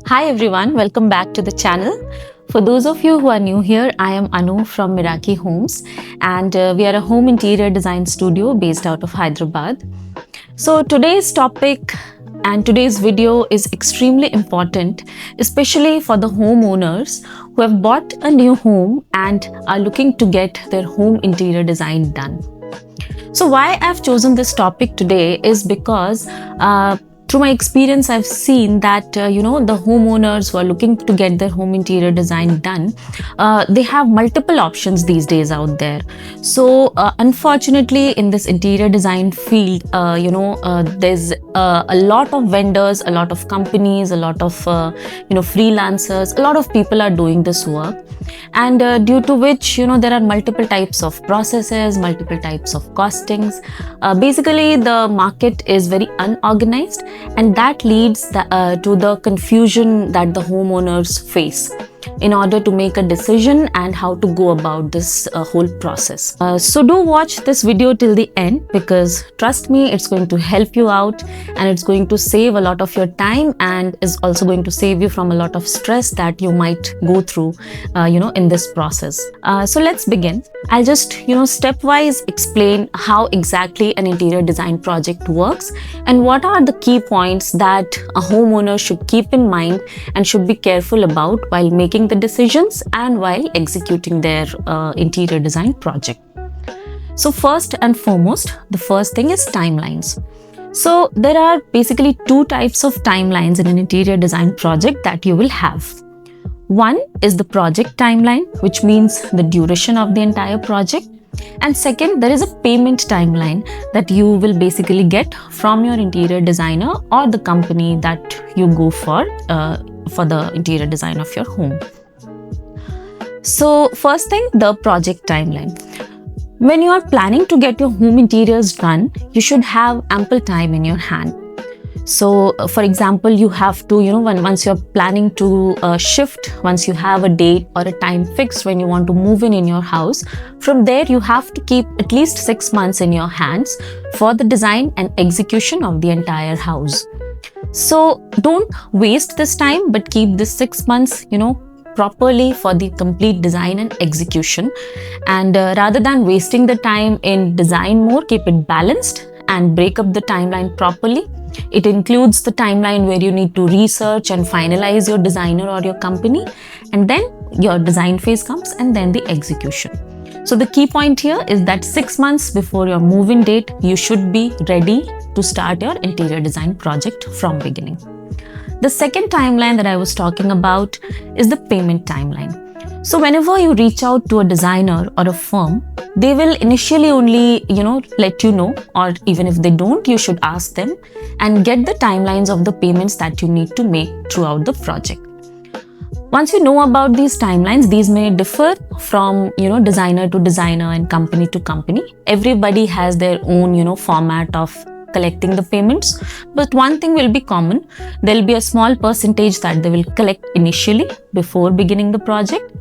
Hi everyone, welcome back to the channel. For those of you who are new here, I am Anu from Meraki Homes and we are a home interior design studio based out of Hyderabad. So today's topic and today's video is extremely important, especially for the homeowners who have bought a new home and are looking to get their home interior design done. So why I've chosen this topic today is because through my experience, I've seen that, the homeowners who are looking to get their home interior design done, they have multiple options these days out there. So, unfortunately, in this interior design field, there's a lot of vendors, a lot of companies, a lot of, freelancers, a lot of people are doing this work. And due to which, there are multiple types of processes, multiple types of costings. Basically, the market is very unorganized, and that leads to the confusion that the homeowners face in order to make a decision and how to go about this whole process. So do watch this video till the end, because trust me, it's going to help you out and it's going to save a lot of your time and is also going to save you from a lot of stress that you might go through in this process. So let's begin. I'll just stepwise explain how exactly an interior design project works and what are the key points that a homeowner should keep in mind and should be careful about while making the decisions and while executing their interior design project. So first and foremost, the first thing is timelines. So there are basically two types of timelines in an interior design project that you will have. One is the project timeline, which means the duration of the entire project. And second, there is a payment timeline that you will basically get from your interior designer or the company that you go for the interior design of your home. So first thing, the project timeline. When you are planning to get your home interiors done, you should have ample time in your hand. So for example, you have to, once you're planning to shift, once you have a date or a time fixed when you want to move in your house, from there you have to keep at least 6 months in your hands for the design and execution of the entire house. So don't waste this time, but keep this 6 months, properly for the complete design and execution. And rather than wasting the time in design mode, keep it balanced and break up the timeline properly. It includes the timeline where you need to research and finalize your designer or your company, and then your design phase comes and then the execution. So the key point here is that 6 months before your move-in date, you should be ready to start your interior design project from beginning. The second timeline that I was talking about is the payment timeline. So whenever you reach out to a designer or a firm, they will initially only, let you know, or even if they don't, you should ask them and get the timelines of the payments that you need to make throughout the project. Once you know about these timelines, these may differ from, designer to designer and company to company. Everybody has their own, format of collecting the payments, but one thing will be common. There will be a small percentage that they will collect initially before beginning the project,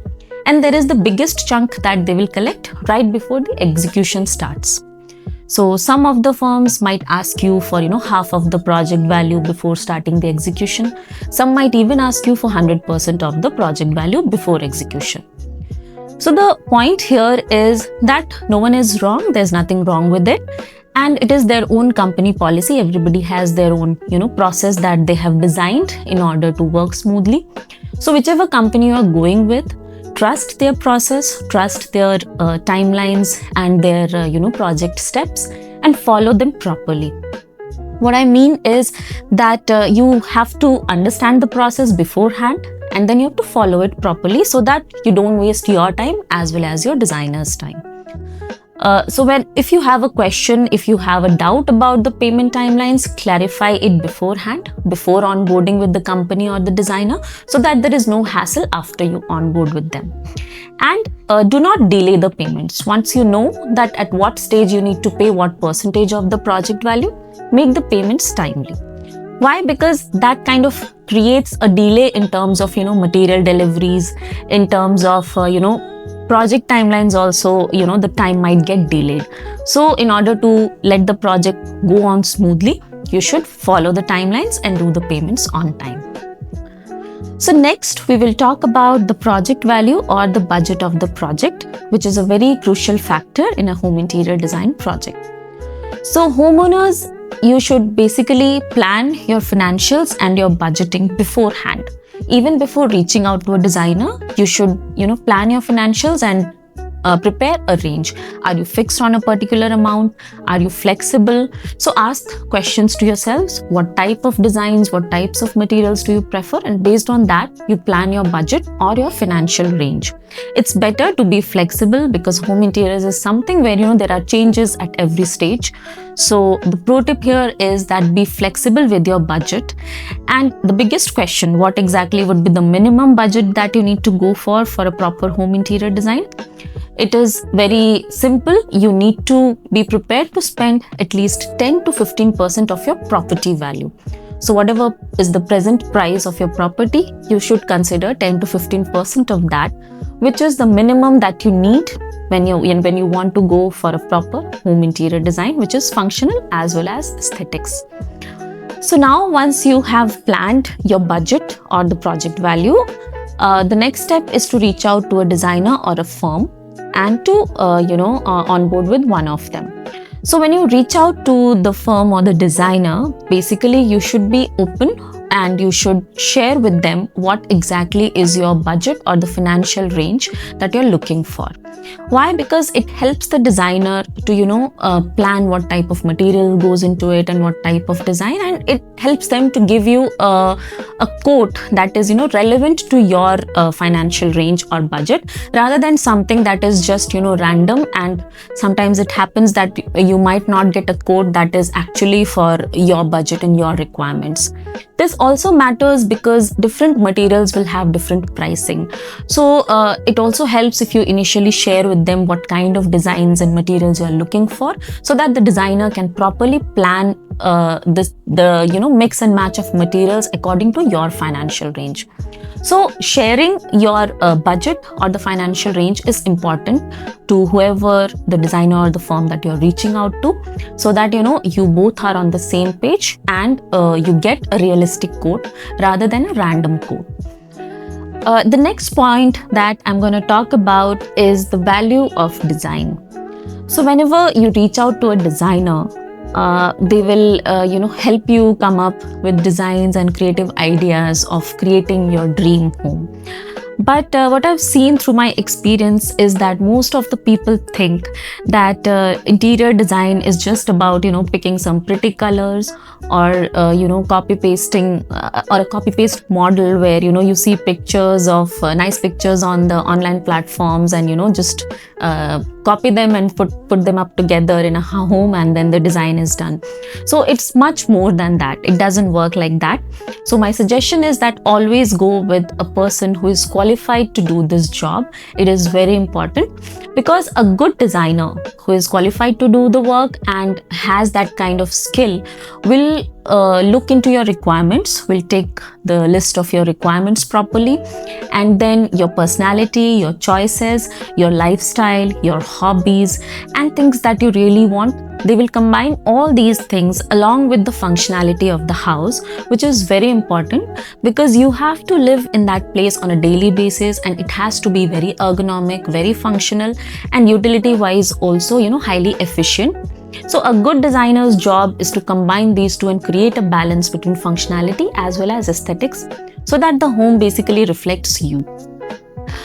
and there is the biggest chunk that they will collect right before the execution starts. So some of the firms might ask you for half of the project value before starting the execution. Some might even ask you for 100% of the project value before execution. So the point here is that no one is wrong, there's nothing wrong with it, and it is their own company policy. Everybody has their own process that they have designed in order to work smoothly. So whichever company you are going with, trust their process, trust their timelines and their project steps, and follow them properly. What I mean is that you have to understand the process beforehand, and then you have to follow it properly so that you don't waste your time as well as your designer's time. So if you have a question, if you have a doubt about the payment timelines, clarify it beforehand, before onboarding with the company or the designer, so that there is no hassle after you onboard with them. And do not delay the payments. Once you know that at what stage you need to pay what percentage of the project value, make the payments timely. Why? Because that kind of creates a delay in terms of, material deliveries, in terms of, project timelines also, the time might get delayed. So in order to let the project go on smoothly, you should follow the timelines and do the payments on time. So next we will talk about the project value or the budget of the project, which is a very crucial factor in a home interior design project. So homeowners, you should basically plan your financials and your budgeting beforehand. Even before reaching out to a designer, you should, plan your financials and prepare a range. Are you fixed on a particular amount? Are you flexible? So ask questions to yourselves. What type of designs, what types of materials do you prefer? And based on that, you plan your budget or your financial range. It's better to be flexible because home interiors is something where, there are changes at every stage. So the pro tip here is that be flexible with your budget. And the biggest question, what exactly would be the minimum budget that you need to go for a proper home interior design? It is very simple. You need to be prepared to spend at least 10 to 15% of your property value. So whatever is the present price of your property, you should consider 10 to 15% of that, which is the minimum that you need when you want to go for a proper home interior design, which is functional as well as aesthetics. So now once you have planned your budget or the project value, the next step is to reach out to a designer or a firm and to onboard with one of them. So when you reach out to the firm or the designer, basically you should be open and you should share with them what exactly is your budget or the financial range that you're looking for. Why? Because it helps the designer to plan what type of material goes into it and what type of design, and it helps them to give you a quote that is relevant to your financial range or budget, rather than something that is just random. And sometimes it happens that you might not get a quote that is actually for your budget and your requirements. This also matters because different materials will have different pricing. So it also helps if you initially share with them what kind of designs and materials you are looking for, so that the designer can properly plan the mix and match of materials according to your financial range. So sharing your budget or the financial range is important to whoever the designer or the firm that you're reaching out to, so that you both are on the same page and you get a realistic quote rather than a random quote. The next point that I'm going to talk about is the value of design. So whenever you reach out to a designer, they will help you come up with designs and creative ideas of creating your dream home. But what I've seen through my experience is that most of the people think that interior design is just about picking some pretty colors or copy pasting or a copy paste model where you see pictures of nice pictures on the online platforms and just copy them and put them up together in a home, and then the design is done. So it's much more than that. It doesn't work like that. So my suggestion is that always go with a person who is qualified to do this job. It is very important, because a good designer who is qualified to do the work and has that kind of skill will look into your requirements, will take the list of your requirements properly, and then your personality, your choices, your lifestyle, your hobbies, and things that you really want. They will combine all these things along with the functionality of the house, which is very important because you have to live in that place on a daily basis, and it has to be very ergonomic, very functional, and utility wise also highly efficient. So a good designer's job is to combine these two and create a balance between functionality as well as aesthetics, so that the home basically reflects you.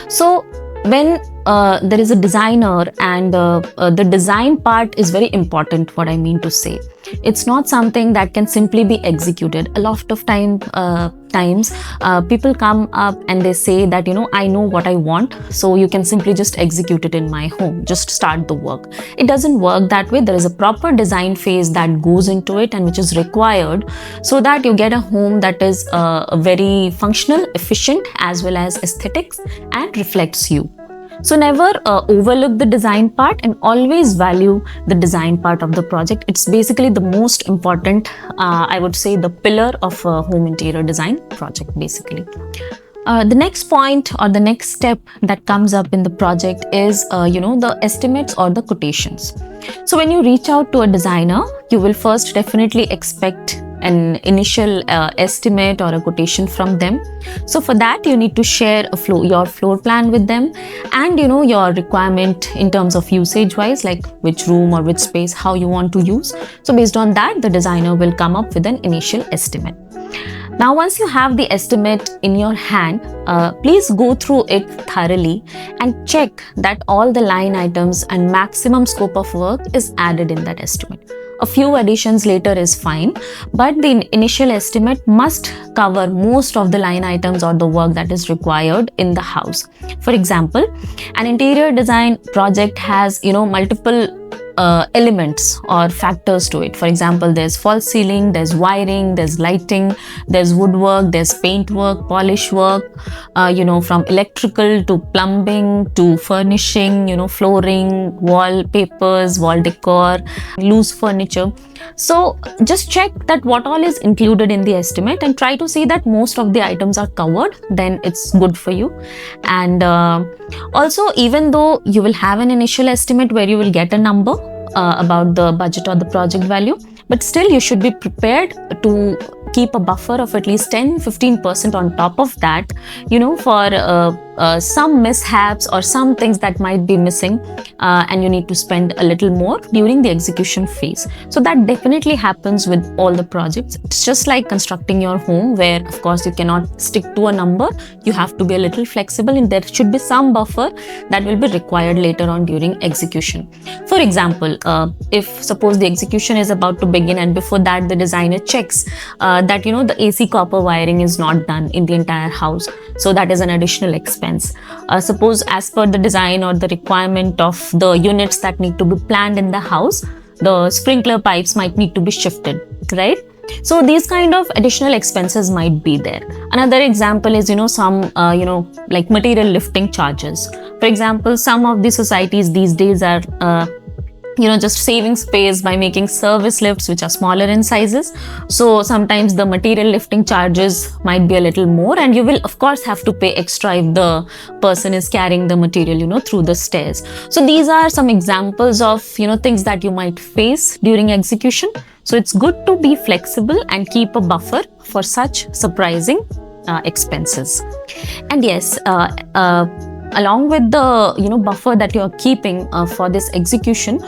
So when there is a designer, and the design part is very important, what I mean to say, it's not something that can simply be executed. A lot of times people come up and they say that I know what I want, so you can simply just execute it in my home, just start the work. It doesn't work that way. There is a proper design phase that goes into it and which is required, so that you get a home that is very functional, efficient, as well as aesthetics and reflects you. So never overlook the design part, and always value the design part of the project. It's basically the most important, I would say, the pillar of a home interior design project basically. The next point or the next step that comes up in the project is the estimates or the quotations. So when you reach out to a designer, you will first definitely expect an initial estimate or a quotation from them. So for that, you need to share your floor plan with them, and your requirement in terms of usage wise, like which room or which space, how you want to use. So based on that, the designer will come up with an initial estimate. Now, once you have the estimate in your hand, please go through it thoroughly and check that all the line items and maximum scope of work is added in that estimate. A few additions later is fine, but the initial estimate must cover most of the line items or the work that is required in the house. For example, an interior design project has multiple elements or factors to it. For example, there's false ceiling, there's wiring, there's lighting, there's woodwork, there's paint work, polish work, from electrical to plumbing to furnishing, flooring, wallpapers, wall decor, loose furniture. So just check that what all is included in the estimate and try to see that most of the items are covered, then it's good for you. And also, even though you will have an initial estimate where you will get a number about the budget or the project value, but still you should be prepared to keep a buffer of at least 10-15% on top of that, for some mishaps or some things that might be missing, and you need to spend a little more during the execution phase. So that definitely happens with all the projects. It's just like constructing your home, where of course you cannot stick to a number. You have to be a little flexible, and there should be some buffer that will be required later on during execution. For example, if suppose the execution is about to begin and before that the designer checks that the AC copper wiring is not done in the entire house, so that is an additional expense. Suppose as per the design or the requirement of the units that need to be planned in the house, the sprinkler pipes might need to be shifted, right? So these kind of additional expenses might be there. Another example is some like material lifting charges. For example, some of the societies these days are just saving space by making service lifts which are smaller in sizes. So sometimes the material lifting charges might be a little more, and you will of course have to pay extra if the person is carrying the material through the stairs. So these are some examples of things that you might face during execution. So it's good to be flexible and keep a buffer for such surprising expenses. And yes, along with the buffer that you're keeping for this execution,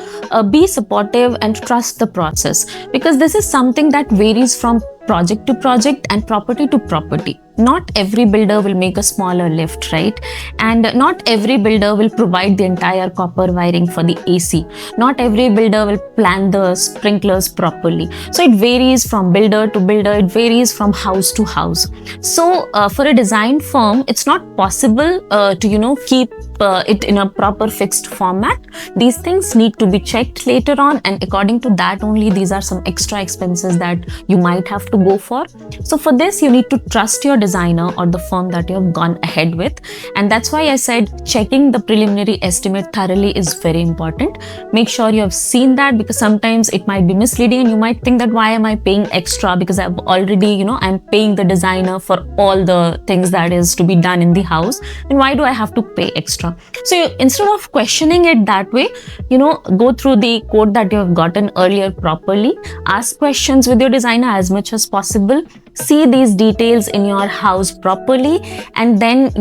be supportive and trust the process, because this is something that varies from project to project and property to property. Not every builder will make a smaller lift, right? And not every builder will provide the entire copper wiring for the AC. Not every builder will plan the sprinklers properly. So it varies from builder to builder. It varies from house to house. So for a design firm, it's not possible to keep it in a proper fixed format. These things need to be checked later on, and according to that only, these are some extra expenses that you might have to go for. So for this, you need to trust your designer or the firm that you have gone ahead with, and that's why I said checking the preliminary estimate thoroughly is very important. Make sure you have seen that, because sometimes it might be misleading and you might think that why am I paying extra, because I've already I'm paying the designer for all the things that is to be done in the house, and why do I have to pay extra? So instead of questioning it that way, go through the quote that you have gotten earlier properly, ask questions with your designer as much as possible, see these details in your house properly, and then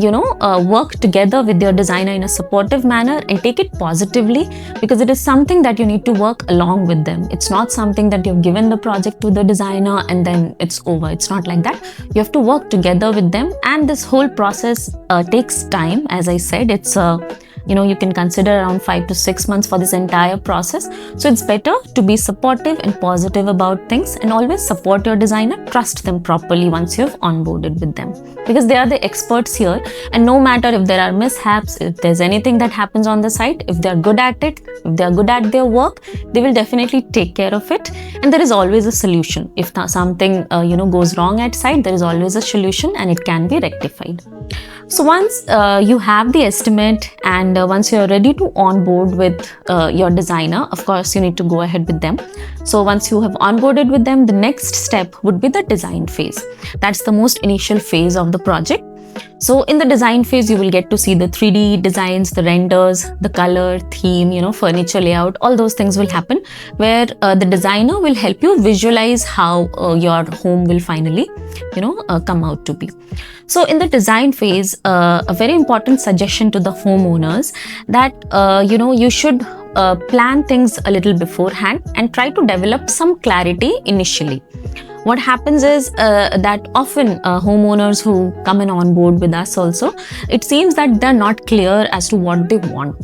work together with your designer in a supportive manner and take it positively, because it is something that you need to work along with them. It's not something that you've given the project to the designer and then it's over. It's not like that. You have to work together with them, and this whole process takes time. As I said, it's you can consider around 5 to 6 months for this entire process. So it's better to be supportive and positive about things, and always support your designer, trust them properly once you've onboarded with them, because they are the experts here. And no matter if there are mishaps, if there's anything that happens on the site, if they're good at it, if they're good at their work, they will definitely take care of it. And there is always a solution. If something goes wrong at site, there is always a solution and it can be rectified. So once you have the estimate, and once you're ready to onboard with your designer, of course you need to go ahead with them. So once you have onboarded with them, the next step would be the design phase. That's the most initial phase of the project. So in the design phase, you will get to see the 3D designs, the renders, the color, theme, furniture layout, all those things will happen, where the designer will help you visualize how your home will finally, come out to be. So in the design phase, a very important suggestion to the homeowners that, you should plan things a little beforehand and try to develop some clarity initially. What happens is that often homeowners who come in on board with us also, it seems that they're not clear as to what they want.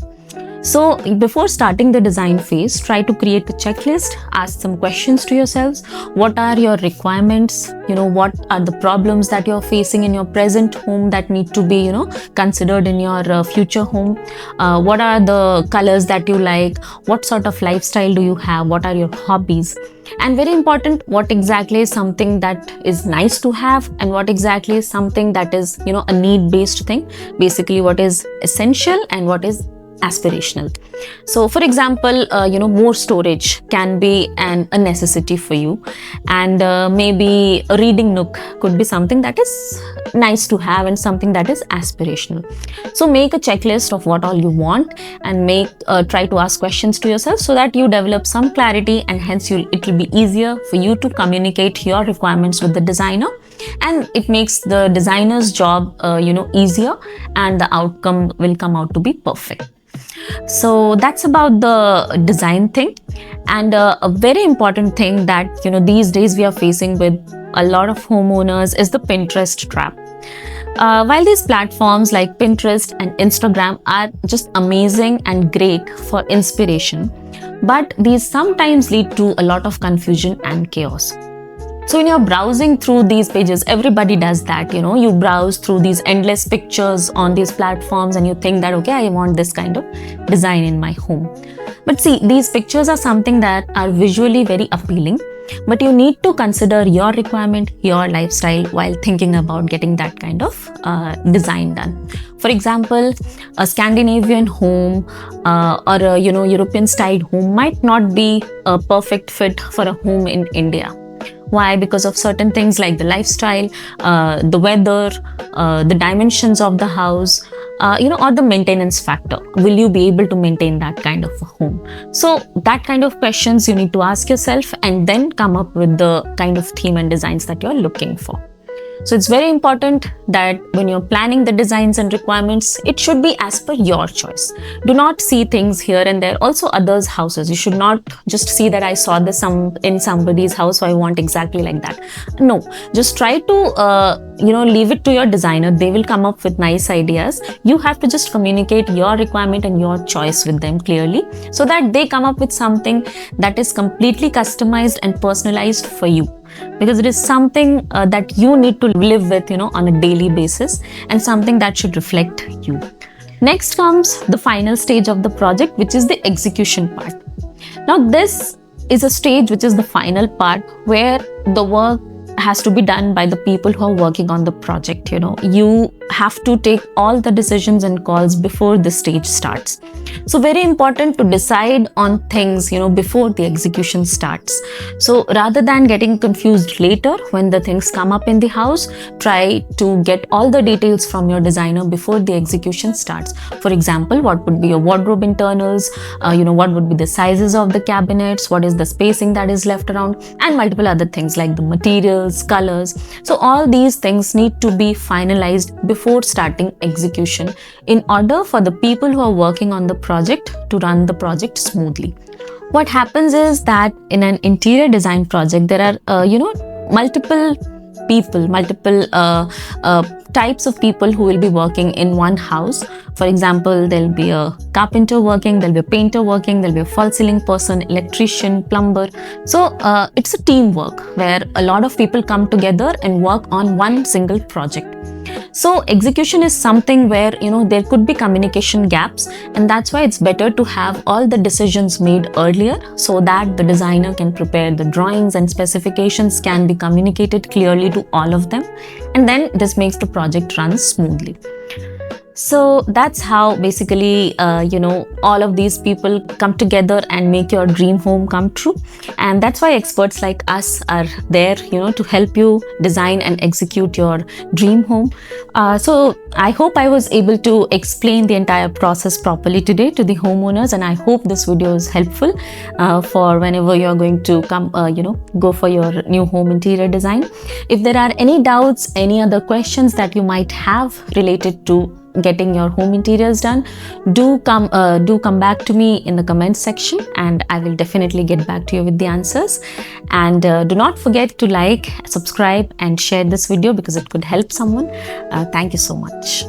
So before starting the design phase, try to create a checklist, ask some questions to yourselves. What are your requirements? What are the problems that you're facing in your present home that need to be, considered in your future home? What are the colors that you like? What sort of lifestyle do you have? What are your hobbies? And very important, what exactly is something that is nice to have and what exactly is something that is, a need-based thing. Basically, what is essential and what is aspirational. So for example, more storage can be a necessity for you, and maybe a reading nook could be something that is nice to have and something that is aspirational. So make a checklist of what all you want and try to ask questions to yourself so that you develop some clarity, and hence it will be easier for you to communicate your requirements with the designer, and it makes the designer's job easier, and the outcome will come out to be perfect. So that's about the design thing. And a very important thing that these days we are facing with a lot of homeowners is the Pinterest trap. While these platforms like Pinterest and Instagram are just amazing and great for inspiration, but these sometimes lead to a lot of confusion and chaos. So when you're browsing through these pages, everybody does that, you browse through these endless pictures on these platforms and you think that, okay, I want this kind of design in my home. But see, these pictures are something that are visually very appealing, but you need to consider your requirement, your lifestyle while thinking about getting that kind of design done. For example, a Scandinavian home or a European style home might not be a perfect fit for a home in India. Why? Because of certain things like the lifestyle, the weather, the dimensions of the house, or the maintenance factor. Will you be able to maintain that kind of a home? So that kind of questions you need to ask yourself and then come up with the kind of theme and designs that you're looking for. So it's very important that when you're planning the designs and requirements, it should be as per your choice. Do not see things here and there, also others' houses. You should not just see that I saw this in somebody's house, so I want exactly like that. No, just try to leave it to your designer. They will come up with nice ideas. You have to just communicate your requirement and your choice with them clearly so that they come up with something that is completely customized and personalized for you. Because it is something that you need to live with, on a daily basis, and something that should reflect you. Next comes the final stage of the project, which is the execution part. Now, this is a stage which is the final part where the work has to be done by the people who are working on the project. You have to take all the decisions and calls before the stage starts. So very important to decide on things, before the execution starts. So rather than getting confused later when the things come up in the house, try to get all the details from your designer before the execution starts. For example, what would be your wardrobe internals, what would be the sizes of the cabinets, what is the spacing that is left around, and multiple other things like the materials, colors. So all these things need to be finalized before starting execution in order for the people who are working on the project to run the project smoothly. What happens is that in an interior design project, there are, multiple people, types of people who will be working in one house. For example, there'll be a carpenter working, there'll be a painter working, there'll be a false ceiling person, electrician, plumber. So it's a teamwork where a lot of people come together and work on one single project. So execution is something where, there could be communication gaps, and that's why it's better to have all the decisions made earlier so that the designer can prepare the drawings and specifications can be communicated clearly to all of them. And then this makes the project run smoothly. So that's how basically, all of these people come together and make your dream home come true. And that's why experts like us are there, to help you design and execute your dream home. So I hope I was able to explain the entire process properly today to the homeowners, and I hope this video is helpful for whenever you're going to come, go for your new home interior design. If there are any doubts, any other questions that you might have related to getting your home interiors done, do come back to me in the comments section, and I will definitely get back to you with the answers. And do not forget to like, subscribe and share this video because it could help someone. Thank you so much.